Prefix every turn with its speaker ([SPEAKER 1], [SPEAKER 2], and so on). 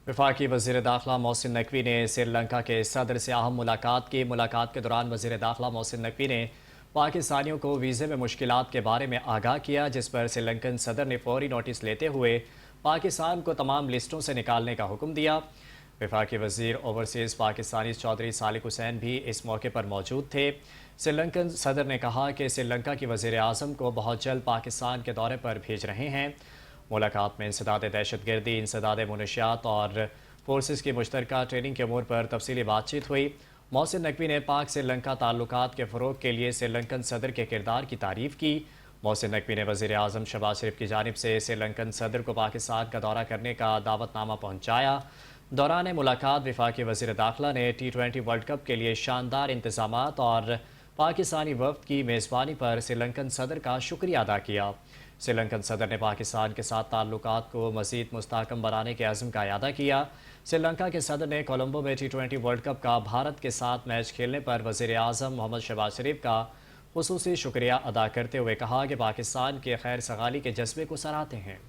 [SPEAKER 1] वफाकी वज़ीर दाखिला मोहसिन नकवी ने श्रीलंका के सदर से अहम मुलाकात की। मुलाकात के दौरान वज़ीर दाखिला मोहसिन नकवी ने पाकिस्तानियों को वीज़े में मुश्किलात के बारे में आगाह किया, जिस पर श्रीलंकन सदर ने फौरी नोटिस लेते हुए पाकिस्तान को तमाम लिस्टों से निकालने का हुक्म दिया। वफाकी वज़ीर ओवरसीज़ पाकिस्तानी चौधरी सालिक हुसैन भी इस मौके पर मौजूद थे। श्रीलंकन सदर ने कहा कि श्रीलंका की वज़ीर आज़म को बहुत जल्द पाकिस्तान के दौरे पर भेज रहे हैं। मुलाकात में इंसदाद दहशतगर्दी, इंसदाद मुनशियात और फोर्सेस की मुश्तरका ट्रेनिंग के अमूर पर तफसीली बातचीत हुई। मोहसिन नकवी ने पाक श्रीलंका ताल्लुकात के फ़रोग़ के लिए श्रीलंकन सदर के किरदार की तारीफ़ की। मोहसिन नकवी ने वज़ीर आज़म शहबाज शरीफ की जानिब से श्रीलंकन सदर को पाकिस्तान का दौरा करने का दावतनामा पहुँचाया। दौरान मुलाकात वफाकी वज़ीर दाखिला ने T20 वर्ल्ड कप के लिए शानदार इंतज़ामात और पाकिस्तानी वफ़द की मेज़बानी पर श्रीलंकन सदर का शुक्रिया अदा किया। श्रीलंकन सदर ने पाकिस्तान के साथ ताल्लुकात को मज़ीद मुस्तहकम बनाने के अज़्म का इआदा किया। श्रीलंका के सदर ने कोलंबो में T20 वर्ल्ड कप का भारत के साथ मैच खेलने पर वज़ीर आज़म मोहम्मद शहबाज शरीफ का खुसूसी शुक्रिया अदा करते हुए कहा कि पाकिस्तान के खैर सगाली के जज्बे को सराहते हैं।